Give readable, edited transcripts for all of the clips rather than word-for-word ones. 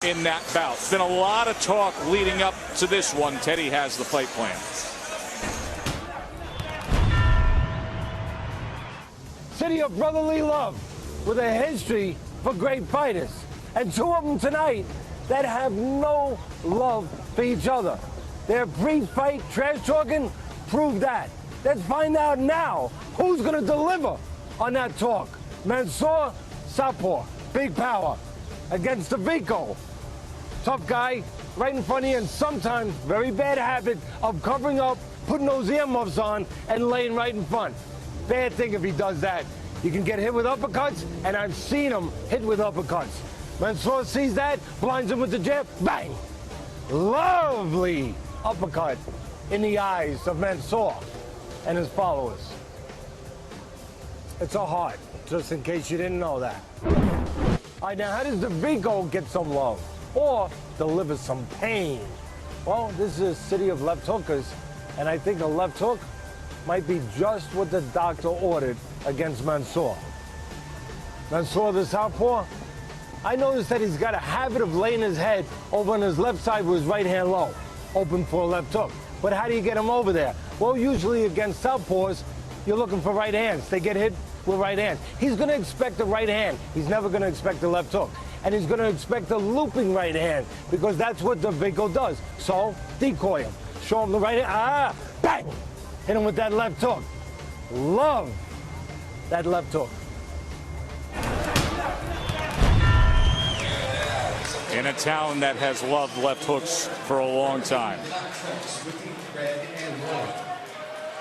in that bout. It's been a lot of talk leading up to this one. Teddy has the fight plan. City of brotherly love with a history for great fighters. And two of them tonight that have no love for each other. Their pre-fight trash talking proved that. Let's find out now who's going to deliver on that talk. Mansour, southpaw, big power, against Dawejko. Tough guy, right in front of you, and sometimes very bad habit of covering up, putting those earmuffs on, and laying right in front. Bad thing if he does that. You can get hit with uppercuts, and I've seen him hit with uppercuts. Mansour sees that, blinds him with the jab, bang! Lovely uppercut in the eyes of Mansour and his followers. It's a heart, just in case you didn't know that. All right, now how does Dawejko get some love or deliver some pain? Well, this is a city of left hookers, and I think a left hook might be just what the doctor ordered against Mansour. Mansour, the southpaw, I noticed that he's got a habit of laying his head over on his left side with his right hand low, open for a left hook. But how do you get him over there? Well, usually against southpaws, you're looking for right hands. They get hit with right hand. He's going to expect the right hand. He's never going to expect the left hook. And he's going to expect the looping right hand, because that's what Dawejko does. So, decoy him. Show him the right hand. Bang! Hit him with that left hook. Love that left hook. In a town that has loved left hooks for a long time.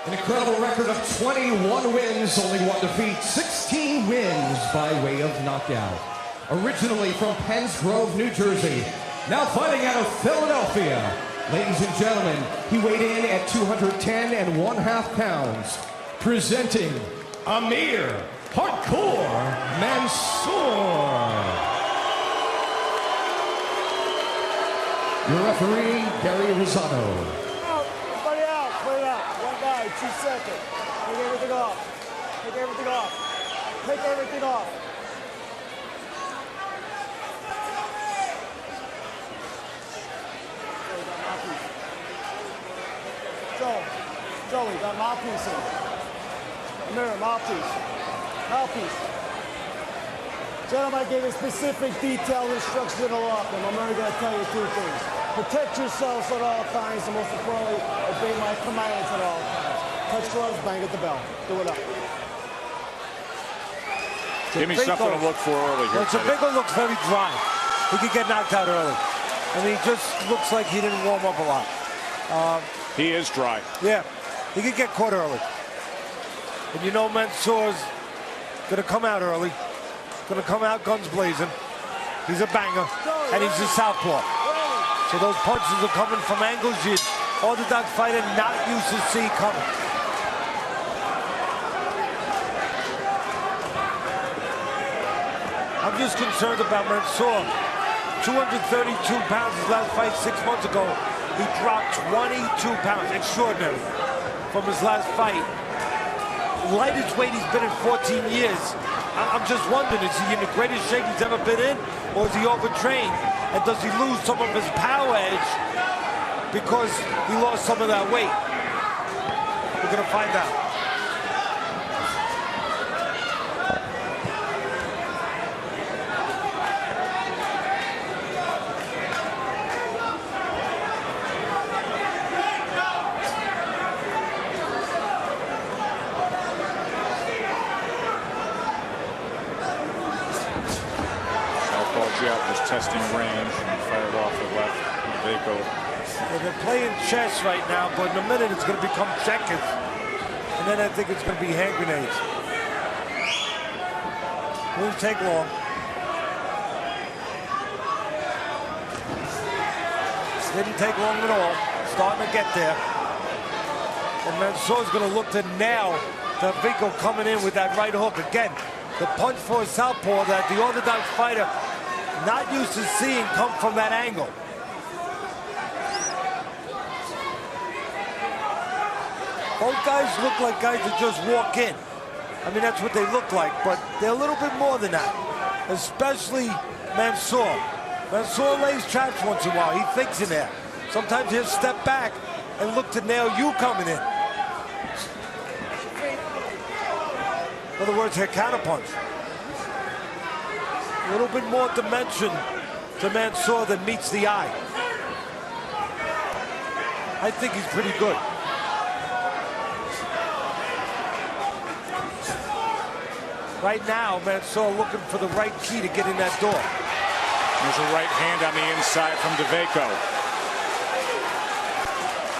An incredible record of 21 wins, only 1 defeat, 16 wins by way of knockout. Originally from Penns Grove, New Jersey, now fighting out of Philadelphia. Ladies and gentlemen, he weighed in at 210 1/2 pounds. Presenting Amir Hardcore Mansour. Your referee, Gary Rosado. Out, everybody out, put it out. One guy, 2 seconds. Take everything off. Take everything off. Take everything off. Joey, got mouthpiece in. Amir, mouthpiece. Mouthpiece. Gentlemen, I gave a specific detailed instructions in the locker room. I'm only going to tell you 2 things. Protect yourselves at all times, and most importantly, obey my commands at all times. Touch gloves, bang at the bell. Do it up. Give me something to look for early here. Well, Dawejko looks very dry. He could get knocked out early. I mean, he just looks like he didn't warm up a lot. He is dry. Yeah, he could get caught early. And you know Mansour's going to come out early. Going to come out guns blazing. He's a banger, and he's a southpaw. So those punches are coming from angles you orthodox fighter not used to see coming. I'm just concerned about Mansour. 232 pounds his last fight 6 months ago. He dropped 22 pounds, extraordinary, from his last fight. Lightest weight he's been in 14 years. I'm just wondering, is he in the greatest shape he's ever been in, or is he overtrained? And does he lose some of his power edge because he lost some of that weight? We're going to find out. Was testing range and fired off the left. Dawejko. Well, they're playing chess right now, but in a minute it's going to become checkers. And then I think it's going to be hand grenades. Won't take long. Didn't take long at all. Starting to get there. And Mansour's going to look to nail Dawejko coming in with that right hook. Again, the punch for a southpaw that the orthodox fighter not used to seeing come from that angle. Both guys look like guys that just walk in. I mean, that's what they look like, but they're a little bit more than that, especially Mansour. Mansour lays traps once in a while. He thinks in there. Sometimes he'll step back and look to nail you coming in. In other words, he'll counterpunch. A little bit more dimension to Mansour than meets the eye. I think he's pretty good. Right now, Mansour looking for the right key to get in that door. There's a right hand on the inside from Dawejko.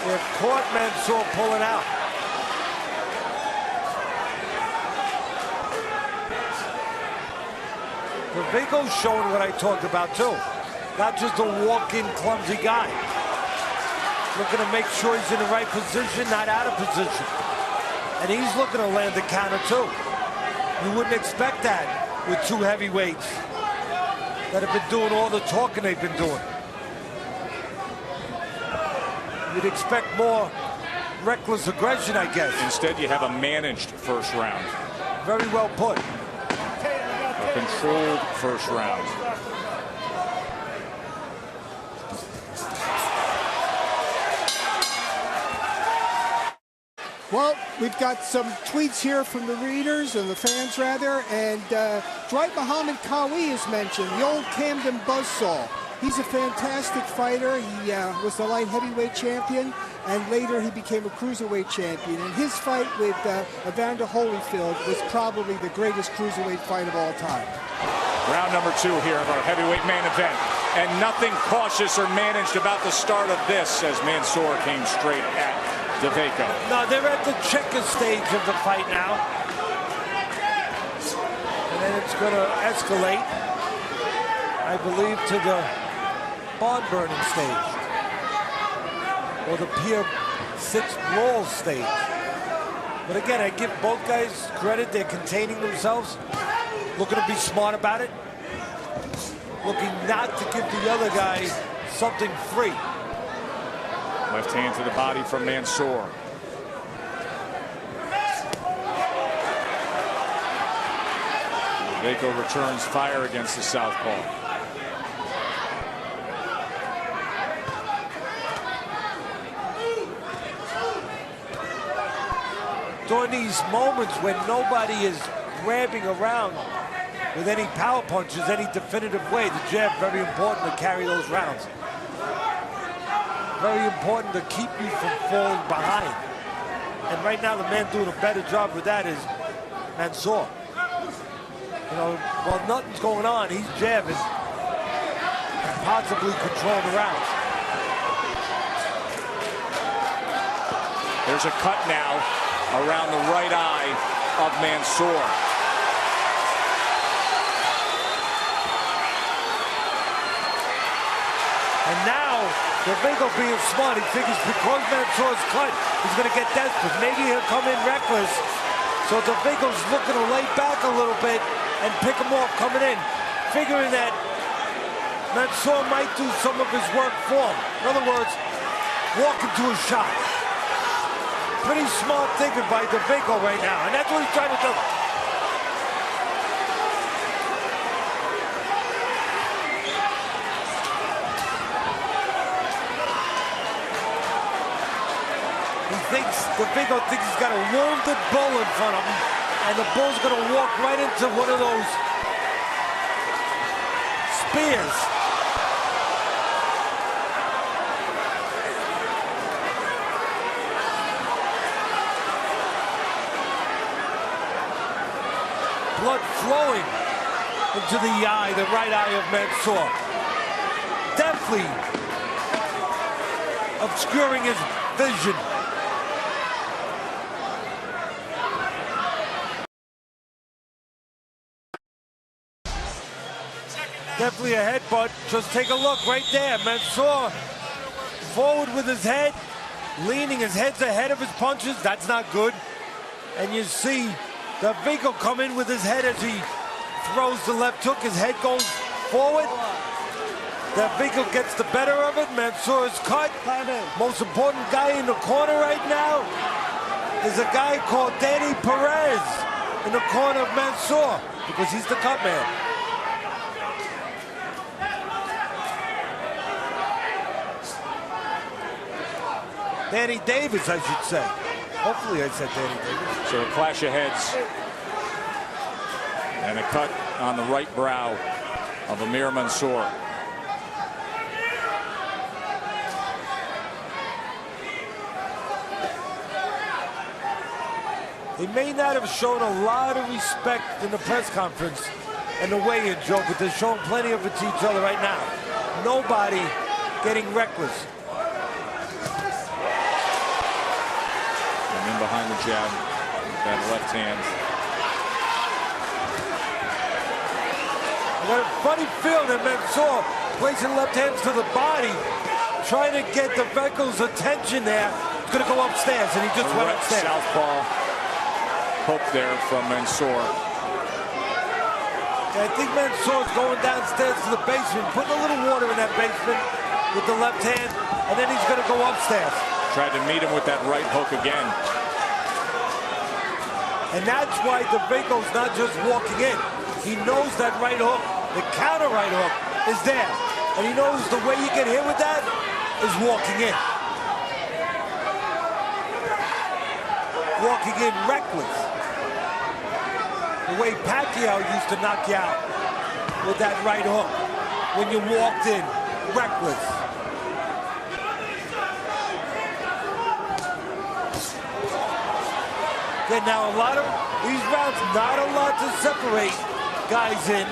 They've caught Mansour pulling out. Dawejko's showing what I talked about too. Not just a walk-in clumsy guy. Looking to make sure he's in the right position, not out of position. And he's looking to land the counter too. You wouldn't expect that with two heavyweights that have been doing all the talking they've been doing. You'd expect more reckless aggression, I guess. Instead, you have a managed first round. Very well put. A controlled first round. Well, we've got some tweets here from the readers, and the fans rather, and Dwight Muhammad Qawi is mentioned, the old Camden Buzzsaw. He's a fantastic fighter. He was the light heavyweight champion, and later he became a cruiserweight champion. And his fight with Evander Holyfield was probably the greatest cruiserweight fight of all time. Round number 2 here of our heavyweight main event. And nothing cautious or managed about the start of this as Mansour came straight at Dawejko. No, they're at the checker stage of the fight now. And then it's going to escalate, I believe, to the barn-burning stage. Or the Pier 6 brawl stage. But again, I give both guys credit. They're containing themselves. Looking to be smart about it. Looking not to give the other guy something free. Left hand to the body from Mansour. Dawejko returns fire against the southpaw. During these moments when nobody is grabbing around with any power punches, any definitive way, the jab very important to carry those rounds. Very important to keep you from falling behind. And right now, the man doing a better job with that is Mansour. You know, while nothing's going on, he's jabbing and possibly controlling the rounds. There's a cut now around the right eye of Mansour. And now, Dawejko being smart, he figures because Mansour's cut, he's going to get desperate. Maybe he'll come in reckless. So Dawejko's looking to lay back a little bit and pick him off coming in, figuring that Mansour might do some of his work for him. In other words, walk into a shot. Pretty smart thinking by Dawejko right now, and that's what he's trying to do. Dawejko thinks he's got a wounded bull in front of him, and the bull's going to walk right into one of those spears. Blood flowing into the eye, the right eye of Mansour. Definitely obscuring his vision. Definitely a headbutt. Just take a look right there. Mansour forward with his head, leaning. His head's ahead of his punches. That's not good. And you see Dawejko come in with his head as he throws the left hook. His head goes forward. Dawejko gets the better of it. Mansour is cut. Most important guy in the corner right now is a guy called Danny Perez in the corner of Mansour because he's the cut man. Danny Davis, I should say. Hopefully I said Danny Davis. So a clash of heads. And a cut on the right brow of Amir Mansour. He may not have shown a lot of respect in the press conference and the weigh-in, Joe, but they're showing plenty of it to each other right now. Nobody getting reckless. And in behind the jab, with that left hand. I got a funny feeling that Mansour placing left hands to the body, trying to get Dawejko's attention there. He's going to go upstairs, and he just went upstairs. Southpaw hook there from Mansour. I think Mansour's going downstairs to the basement, putting a little water in that basement with the left hand, and then he's going to go upstairs. Tried to meet him with that right hook again. And that's why Dawejko's not just walking in. He knows that right hook, the counter right hook, is there. And he knows the way you get hit with that is walking in. Walking in reckless. The way Pacquiao used to knock you out with that right hook when you walked in reckless. Okay, now a lot of these rounds, not a lot to separate guys in.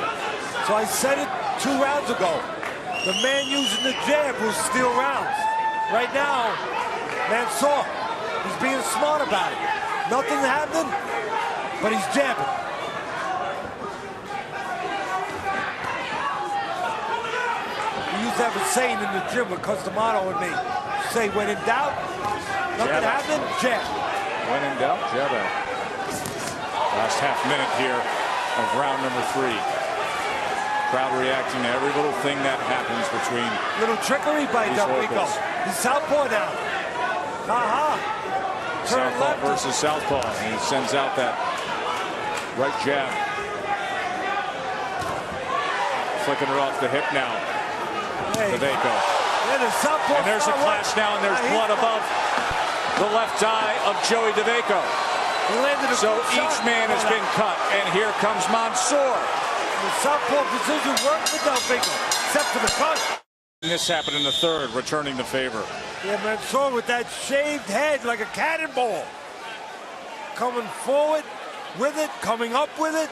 So I said it 2 rounds ago. The man using the jab will steal rounds. Right now, Mansour, he's being smart about it. Nothing happened, but he's jabbing. We used to have a saying in the gym with Customato and me. Say, when in doubt, nothing happened, jab. When in doubt, jab out. Last half minute here of round number 3. Crowd reacting to every little thing that happens between little trickery by Dawejko. He's southpaw now. Turn Southpaw left versus southpaw, and he sends out that right jab. Flicking her off the hip now. Dawejko. Yeah, the southpaw. And there's a clash now, and there's blood above the left eye of Joey Dawejko. So each man has been cut, and here comes Mansour. The southpaw position worked for Dawejko, except for the cut. And this happened in the 3rd, returning the favor. Yeah, Mansour with that shaved head like a cannonball. Coming forward with it, coming up with it.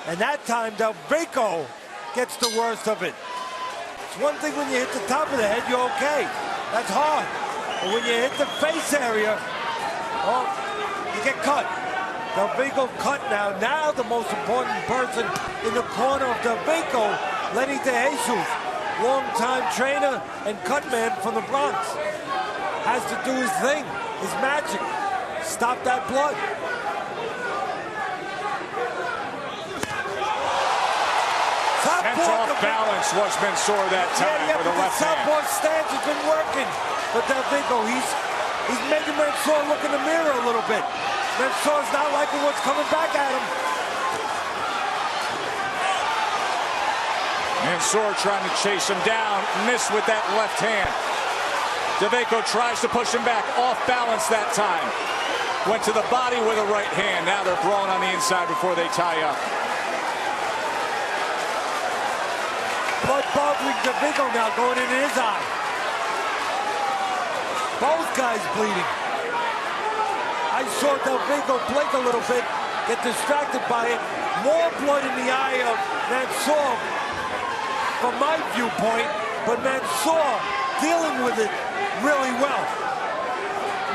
And that time, Dawejko gets the worst of it. It's one thing when you hit the top of the head, you're okay. That's hard. But when you hit the face area, oh, you get cut. Dawejko cut now. Now the most important person in the corner of Dawejko, Lenny DeJesus, longtime trainer and cut man from the Bronx. Has to do his thing, his magic. Stop that blood. Sent off balance was Mansour that time with a left hand. Southpaw stance has been working. But Dawejko, he's making Mansour look in the mirror a little bit. Mansour's not liking what's coming back at him. Mansour trying to chase him down, missed with that left hand. Dawejko tries to push him back, off balance that time. Went to the body with a right hand. Now they're throwing on the inside before they tie up. Blood bothering Dawejko now, going into his eye. Both guys bleeding. I saw Dawejko blink a little bit, get distracted by it. More blood in the eye of Mansour, from my viewpoint, but Mansour dealing with it really well.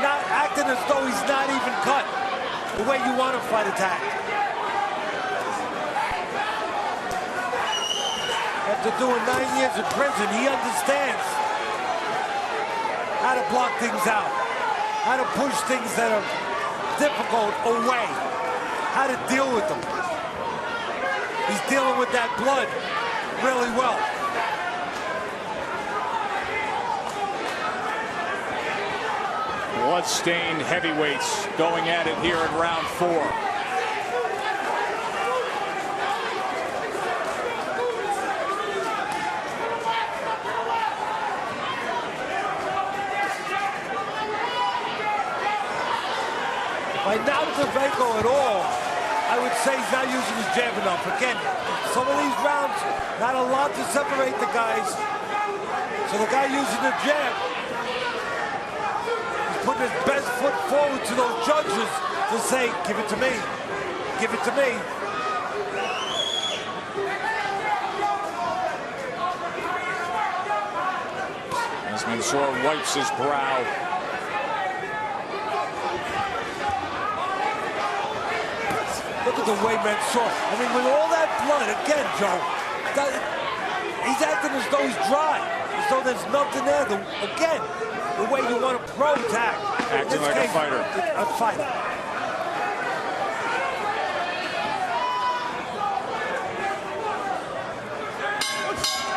Not acting as though he's not even cut, the way you want to fight attack. After doing 9 years in prison, he understands how to block things out, how to push things that are difficult away, how to deal with them. He's dealing with that blood really well. Blood-stained heavyweights going at it here in round 4. Right now, Dawejko at all, I would say he's not using his jab enough. Again, some of these rounds, not a lot to separate the guys. So the guy using the jab, he's putting his best foot forward to those judges to say, give it to me, give it to me. As Mansour wipes his brow. Look at the way Mansour, I mean, with all that blood, again, Joe, he's acting as though he's dry, as though there's nothing there. Again, the way you want to pro-attack. Acting like a fighter. A fighter.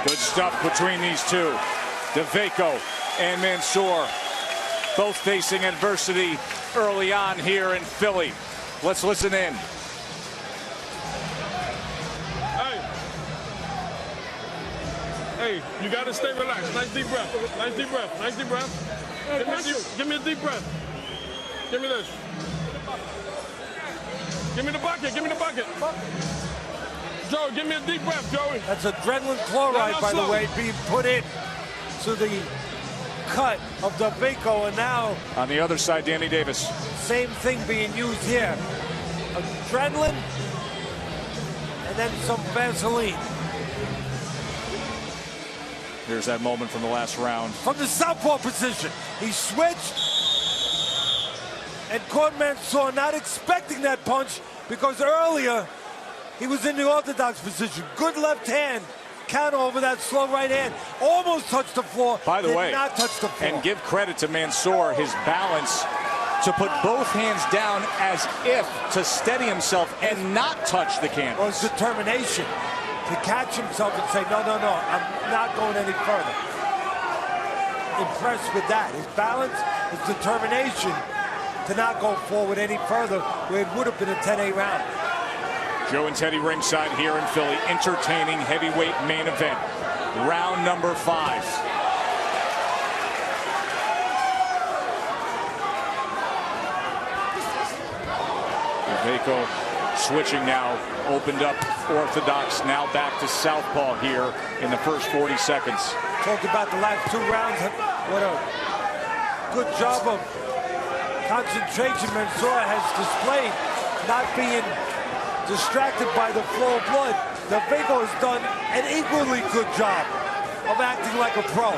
Good stuff between these two. Dawejko and Mansour, both facing adversity early on here in Philly. Let's listen in. Hey, you gotta stay relaxed. Nice deep breath. Nice deep breath. Nice deep breath. Give me a deep breath. Give me this. Give me the bucket. Give me the bucket. Joe, give me a deep breath, Joey. That's adrenaline chloride, by the way, being put in to the cut of Dawejko, and now On the other side, Danny Davis. same thing being used here. Adrenaline and then some Vaseline. Here's that moment from the last round. From the southpaw position, he switched and caught Mansour, not expecting that punch because earlier he was in the orthodox position. Good left hand, counter over that slow right hand. Almost touched the floor. By the way, did not touch the floor. and give credit to Mansour, his balance to put both hands down as if to steady himself and not touch the canvas. Or his determination to catch himself and say, no, no, no, I'm not going any further. Impressed with that. His balance, his determination to not go forward any further where it would have been a 10-8 round. Joe and Teddy ringside here in Philly. Entertaining heavyweight main event. Round number 5. Dawejko switching now. Opened up orthodox. Now back to southpaw here in the first 40 seconds. Talked about the last 2 rounds. What a good job of concentration Mansour has displayed, not being distracted by the flow of blood. Dawejko has done an equally good job of acting like a pro,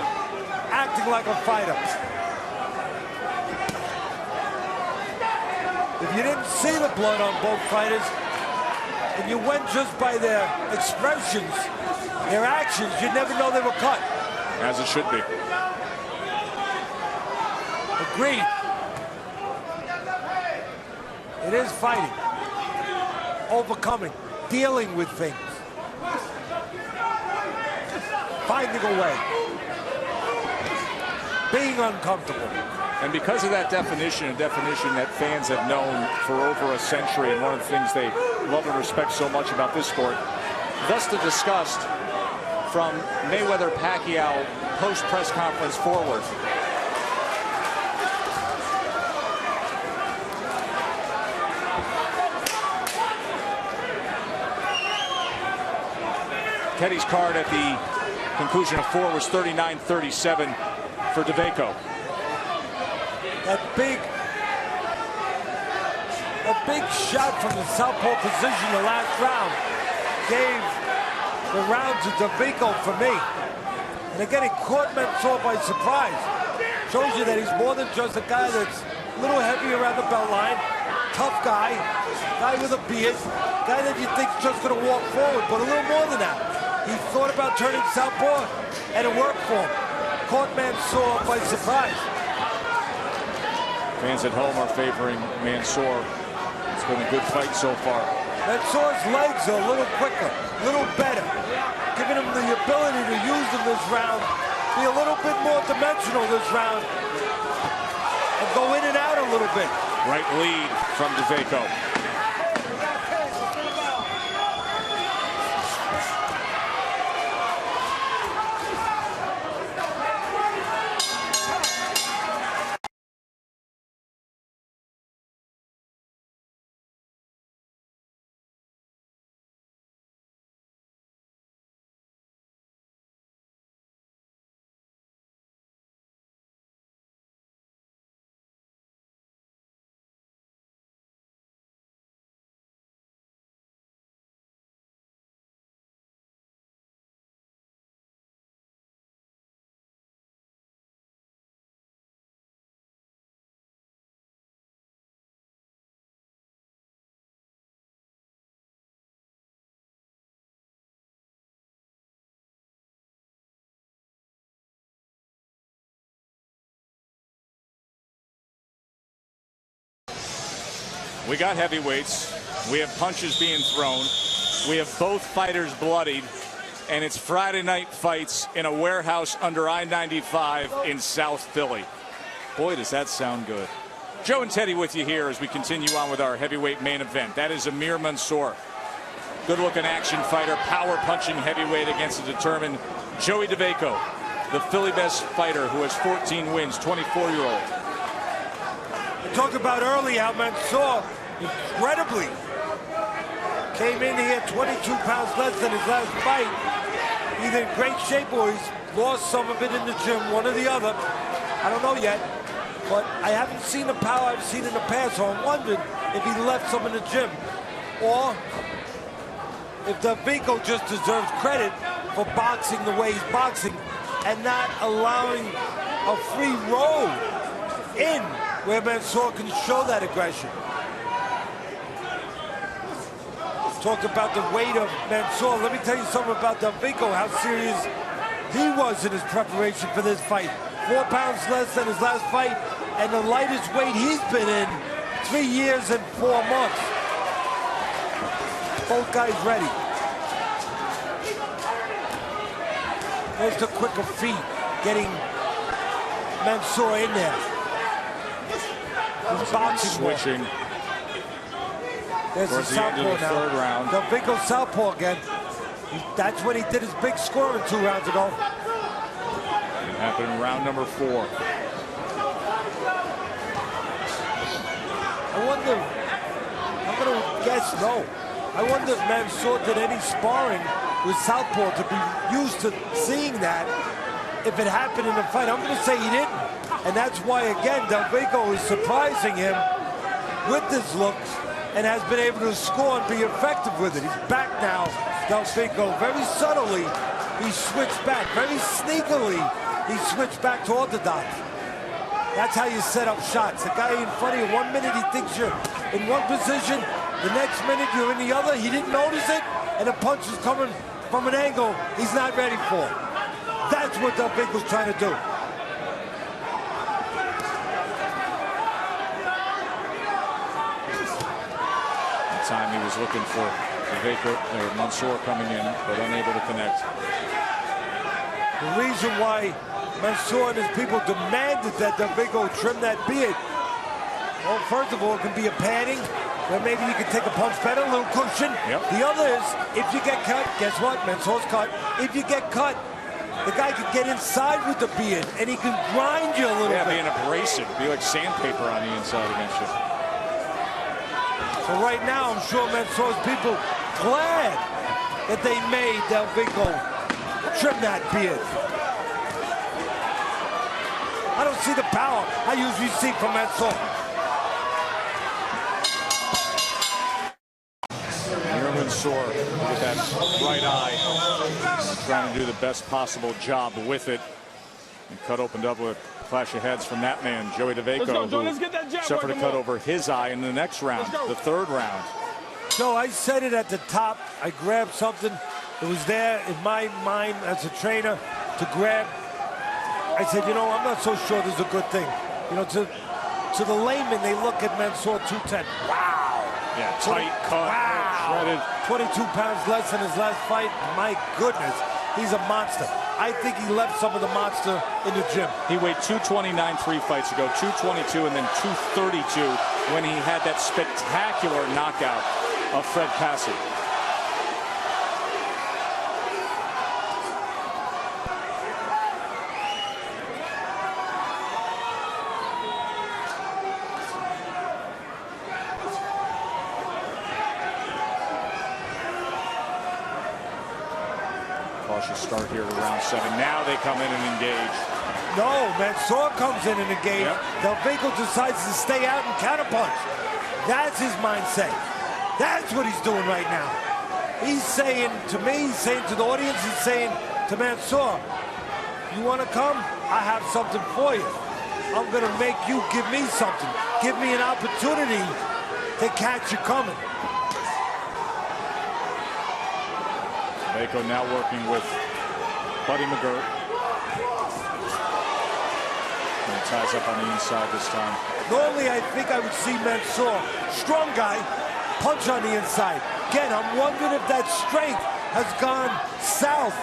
acting like a fighter. If you didn't see the blood on both fighters, and you went just by their expressions, their actions, you'd never know they were cut. As it should be. Agreed. It is fighting, overcoming, dealing with things, finding a way, being uncomfortable. And because of that definition, a definition that fans have known for over a century, and one of the things they love and respect so much about this sport, thus the disgust from Mayweather-Pacquiao post-press conference forward. Teddy's card at the conclusion of 4 was 39-37 for Dawejko. That big shot from the southpaw position the last round gave the round to Dawejko for me. And again, he caught Mansour by surprise. Shows you that he's more than just a guy that's a little heavy around the belt line. Tough guy with a beard, guy that you think's just going to walk forward, but a little more than that. He thought about turning southpaw, and it worked for him. Caught Mansour by surprise. Fans at home are favoring Mansour. It's been a good fight so far. Mansour's legs are a little quicker, a little better, giving him the ability to use them this round, be a little bit more dimensional this round, and go in and out a little bit. Right lead from Dawejko. We got heavyweights. We have punches being thrown. We have both fighters bloodied. And it's Friday night fights in a warehouse under I-95 in South Philly. Boy, does that sound good. Joe and Teddy with you here as we continue on with our heavyweight main event. That is Amir Mansour. Good-looking action fighter, power-punching heavyweight against a determined Joey Dawejko, the Philly best fighter who has 14 wins, 24-year-old. We talked about early how Mansour incredibly came in here 22 pounds less than his last fight. Either in great shape or he's lost some of it in the gym, one or the other. I don't know yet, but I haven't seen the power I've seen in the past, so I'm wondering if he left some in the gym. Or if Dawejko just deserves credit for boxing the way he's boxing and not allowing a free roll in where Mansour can show that aggression. Talked about the weight of Mansour. Let me tell you something about Dawejko, how serious he was in his preparation for this fight. 4 pounds less than his last fight, and the lightest weight he's been in 3 years and 4 months. Both guys ready. There's the quicker feet, getting Mansour in there. He's boxing switching. There's Towards the the end southpaw of the now. third round. Dawejko southpaw again. That's when he did his big score in 2 rounds ago. It happened in round number 4. I wonder, I'm going to guess no. I wonder if Mansour did any sparring with southpaw to be used to seeing that. If it happened in the fight, I'm going to say he didn't. And that's why, again, Dawejko is surprising him with his looks and has been able to score and be effective with it. He's back now, Dawejko. Very subtly, he switched back. Very sneakily, he switched back to orthodox. That's how you set up shots. The guy in front of you, 1 minute he thinks you're in one position, the next minute you're in the other. He didn't notice it, and the punch is coming from an angle he's not ready for. That's what Dawejko's trying to do. Time he was looking for Dawejko or Mansour coming in, but unable to connect. The reason why Mansour and his people demanded that Dawejko trim that beard, well, first of all, it can be a padding, where maybe you can take a punch better, a little cushion. Yep. The other is, if you get cut, guess what? Mansour's cut. If you get cut, the guy can get inside with the beard, and he can grind you a little bit. Yeah, being abrasive, be like sandpaper on the inside against you. So right now, I'm sure Mansour's people glad that they made Dawejko trim that beard. I don't see the power I usually see from Mansour. Amir Mansour with that right eye, trying to do the best possible job with it. And cut opened up with a clash of heads from that man, Joey Dawejko, who suffered a cut over his eye in the next round, the 3rd round. So I said it at the top. I grabbed something. It was there in my mind as a trainer to grab. I said, you know, I'm not so sure this is a good thing. You know, to the layman, they look at Mansour 210. Wow. Yeah, tight cut. Wow. Shredded. 22 pounds less than his last fight. My goodness, he's a monster. I think he left some of the monster in the gym. He weighed 229 3 fights ago, 222, and then 232 when he had that spectacular knockout of Fred Passy. Cautious start here to round 7. Now they come in and engage. No, Mansour comes in and engage. Yep. Dawejko decides to stay out and counterpunch. That's his mindset. That's what he's doing right now. He's saying to me, he's saying to the audience, he's saying to Mansour, you want to come? I have something for you. I'm going to make you give me something. Give me an opportunity to catch you coming. Dawejko now working with Buddy McGirt. And he ties up on the inside this time. Normally, I think I would see Mansour, strong guy, punch on the inside. Again, I'm wondering if that strength has gone south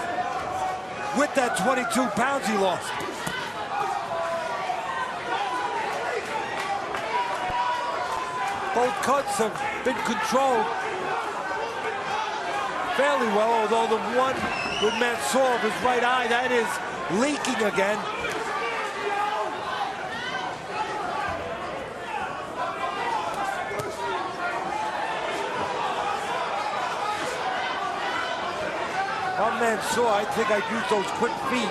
with that 22 pounds he lost. Both cuts have been controlled fairly well, although the one with Mansour of his right eye, that is leaking again. On Mansour, I think I'd use those quick feet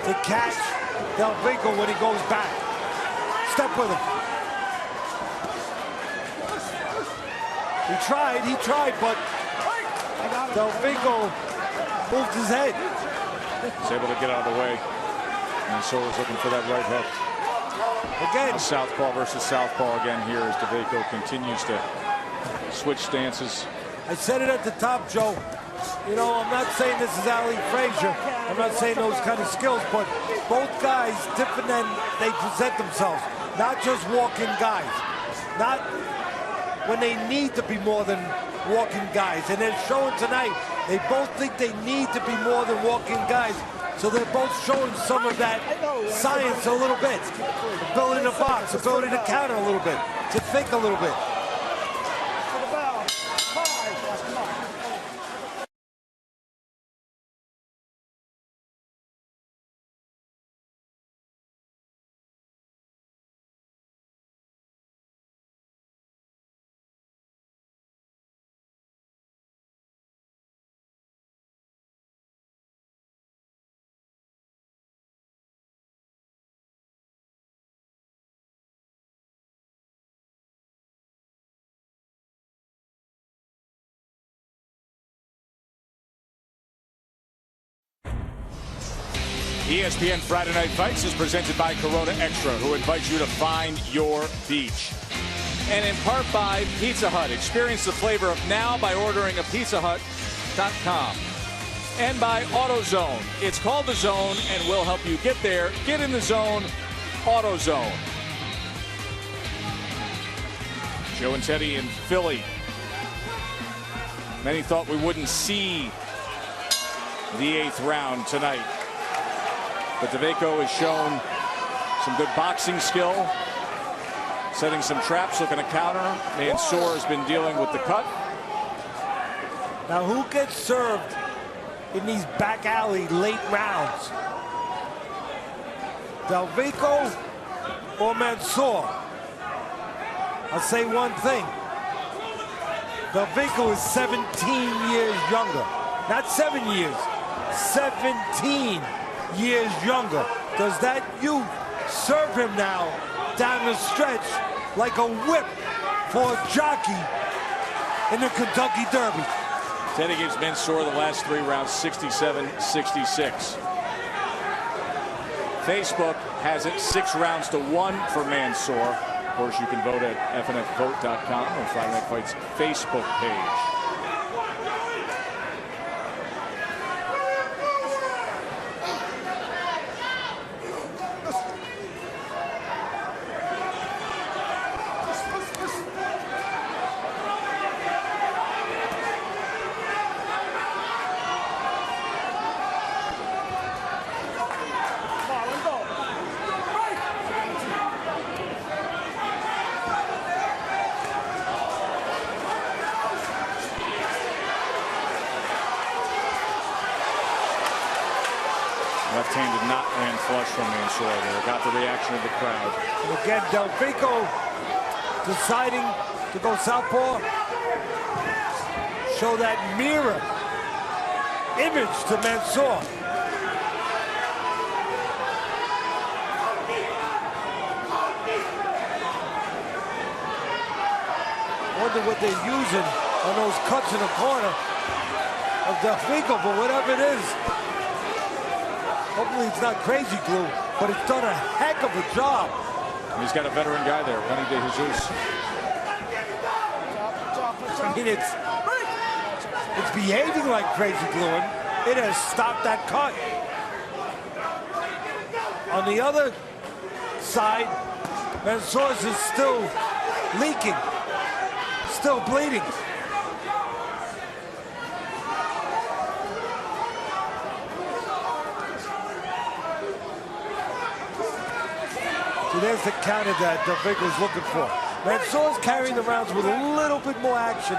to catch Dawejko when he goes back. Step with him. He tried, but Dawejko moved his head. He's able to get out of the way. Mansour was looking for that right hook. Again. Now southpaw versus southpaw again here as Dawejko continues to switch stances. I said it at the top, Joe. You know, I'm not saying this is Ali Frazier. I'm not saying those kind of skills, but both guys, different than they present themselves. Not just walking guys. Not when they need to be more than walking guys. And they're showing tonight, they both think they need to be more than walking guys. So they're both showing some of that science a little bit. Ability to box, ability to counter a little bit, to think a little bit. ESPN Friday Night Fights is presented by Corona Extra, who invites you to find your beach. And in part by Pizza Hut. Experience the flavor of now by ordering at pizzahut.com. And by AutoZone. It's called The Zone, and we'll help you get there. Get in the zone. AutoZone. Joe and Teddy in Philly. Many thought we wouldn't see the 8th round tonight. But Dawejko has shown some good boxing skill, setting some traps, looking to counter. Mansour has been dealing with the cut. Now, who gets served in these back alley late rounds? Dawejko or Mansour? I'll say one thing. Dawejko is 17 years younger. Not 7 years, 17 years younger. Does that youth serve him now down the stretch like a whip for a jockey in the Kentucky Derby? Teddy gives Mansour the last 3 rounds 67-66. Facebook has it 6 rounds to 1 for Mansour. Of course, you can vote at fnfvote.com or Friday Night Fights Facebook page. Left hand did not land flush from Mansour there. Got the reaction of the crowd. And again, Dawejko deciding to go southpaw. Show that mirror image to Mansour. Wonder what they're using on those cuts in the corner of Dawejko, but whatever it is, hopefully it's not crazy glue, but it's done a heck of a job. And he's got a veteran guy there, Juan de Jesus. I mean, it's behaving like crazy glue, and it has stopped that cut. On the other side. Mansour's is still leaking, still bleeding. So there's the counter that Dawejko's looking for. Mansour's carrying the rounds with a little bit more action,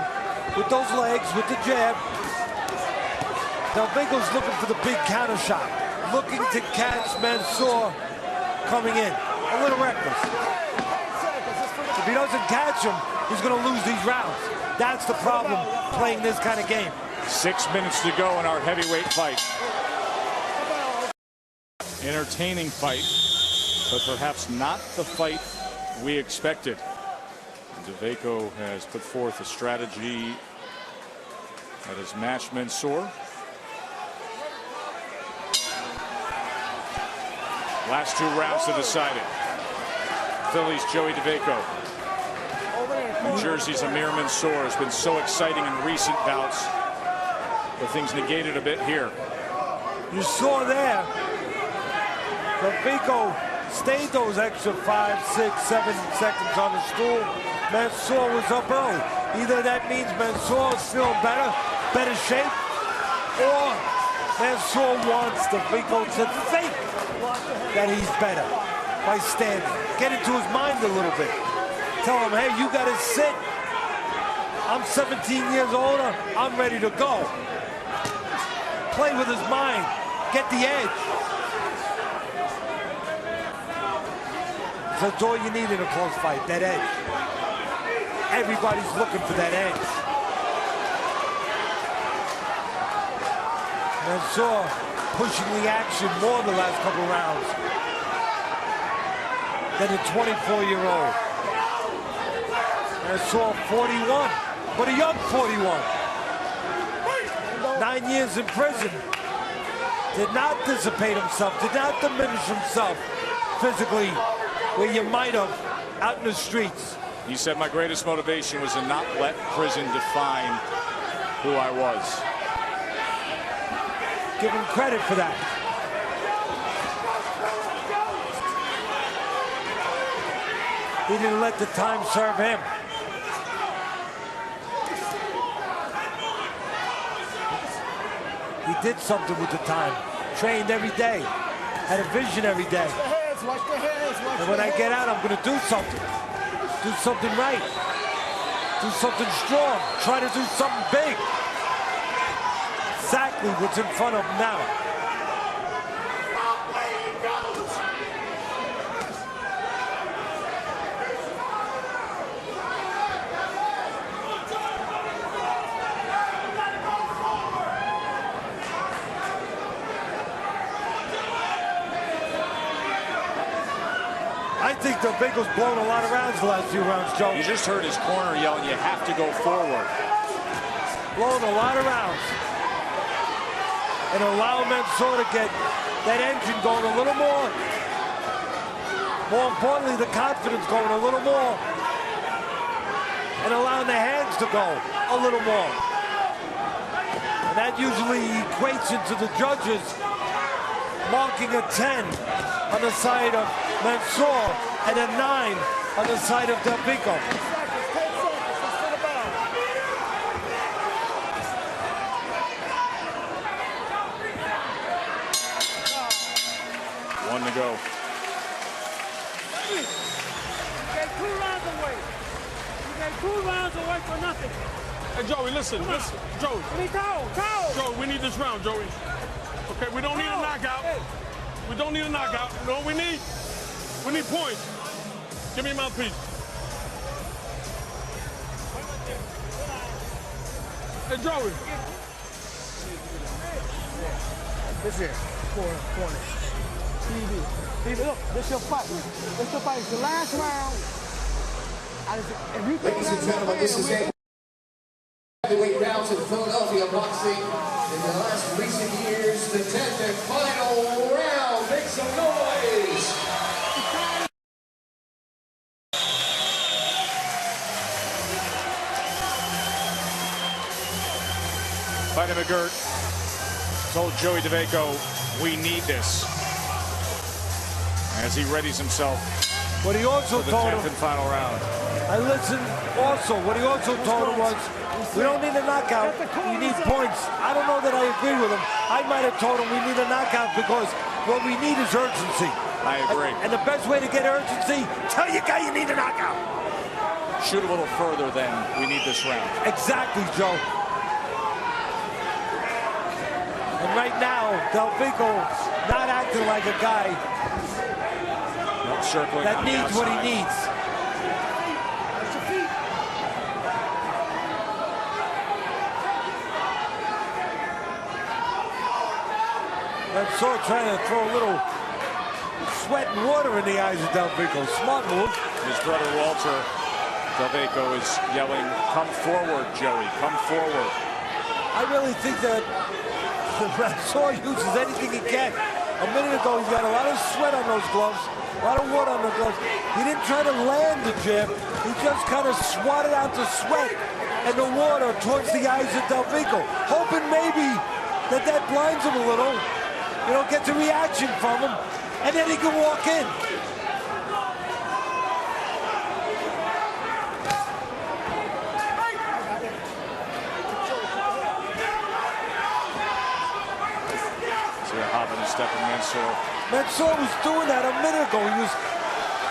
with those legs, with the jab. Dawejko's looking for the big counter shot, looking to catch Mansour coming in. A little reckless. If he doesn't catch him, he's going to lose these rounds. That's the problem playing this kind of game. 6 minutes to go in our heavyweight fight. Entertaining fight, but perhaps not the fight we expected. Dawejko has put forth a strategy that has matched Mansour. Last 2 rounds to decide it. Philly's Joey Dawejko. New Jersey's Amir Mansour has been so exciting in recent bouts, but things negated a bit here. You saw there, Dawejko stayed those extra 5, 6, 7 seconds on the stool. Mansour was up early. Either that means Mansour is feeling better shape, or Mansour wants Dawejko to think that he's better by standing. Get into his mind a little bit. Tell him, hey, you got to sit. I'm 17 years older. I'm ready to go. Play with his mind. Get the edge. That's all you need in a close fight, that edge. Everybody's looking for that edge. Mansour pushing the action more the last couple rounds than a 24-year-old. Mansour 41, but a young 41. 9 years in prison. Did not dissipate himself, did not diminish himself physically where you might have out in the streets. He said, my greatest motivation was to not let prison define who I was. Give him credit for that. He didn't let the time serve him. He did something with the time. Trained every day. Had a vision every day. And when I get out, I'm going to do something. Do something right. Do something strong. Try to do something big. Exactly what's in front of him now. I think Dawejko's blown a lot of rounds the last few rounds, Joe. You just heard his corner yelling, you have to go forward. Blown a lot of rounds. And allow Mansour to get that engine going a little more. More importantly, the confidence going a little more. And allowing the hands to go a little more. And that usually equates into the judges marking a 10 on the side of Mansour and a 9 on the side of Dawejko. One to go. You get 2 rounds away. You get 2 rounds away for nothing. Hey, Joey, listen. Joey. We need towel. Joey, we need this round, Joey. Okay, we don't need a knockout. We don't need a knockout. You know what we need? We need points. Give me a mouthpiece. Hey, Joey. This here, corner. TV, look, this your fight. This your fight. It's the last round. If you Ladies and gentlemen, this is a heavyweight bouts in Philadelphia boxing. In the last recent years, the 10th and final round. Make some noise! Fighter McGirt told Joey Dawejko, we need this. as he readies himself What he also for the told 10th him, and final round. I listened also, what he also told him was, we don't need a knockout, we need points. I don't know that I agree with him. I might have told him we need a knockout because what we need is urgency. I agree. And the best way to get urgency, tell your guy you need a knockout. Shoot a little further than we need this round. Exactly, Joe. And right now, Dawejko's not acting like a guy Circling that on the needs what he outside. needs. Mansour trying to throw a little sweat and water in the eyes of Dawejko. Smart move. His brother Walter Dawejko is yelling, "Come forward, Joey, come forward." I really think that Mansour uses anything he can. A minute ago, he's got a lot of sweat on those gloves, a lot of water on the gloves. He didn't try to land the jab. He just kind of swatted out the sweat and the water towards the eyes of Dawejko, hoping maybe that blinds him a little. You know, gets a reaction from him, and then he can walk in. Hopping and stepping Mansour. Mansour was doing that a minute ago. He was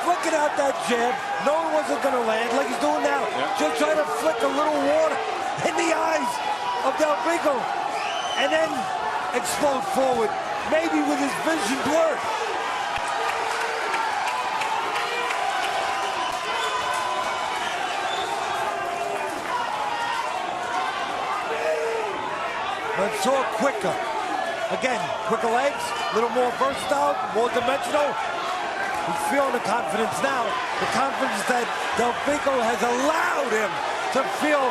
flicking out that jab, knowing it wasn't going to land like he's doing now. Yep. Just trying to flick a little water in the eyes of Dawejko and then explode forward, maybe with his vision blurred. Mansour quicker. Again, quicker legs, a little more versatile, more dimensional. He's feeling the confidence now. The confidence that Dawejko has allowed him to feel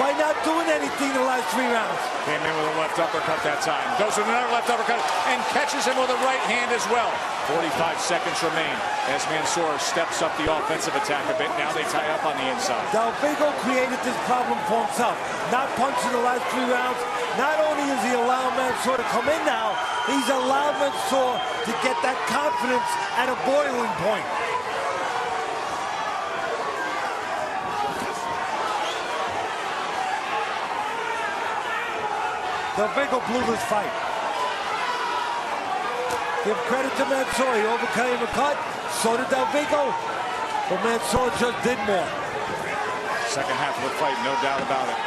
by not doing anything the last 3 rounds. Came in with a left uppercut that time. Goes with another left uppercut and catches him with a right hand as well. 45 seconds remain as Mansour steps up the offensive attack a bit. Now they tie up on the inside. Dawejko created this problem for himself. Not punching the last 3 rounds. Not only is he allowing Mansour to come in now, he's allowed Mansour to get that confidence at a boiling point. Dawejko blew this fight. Give credit to Mansour. He overcame a cut. So did Dawejko. But Mansour just did more. Second half of the fight, no doubt about it.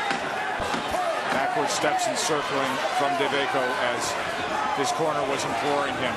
Backward steps and circling from Dawejko as his corner was imploring him.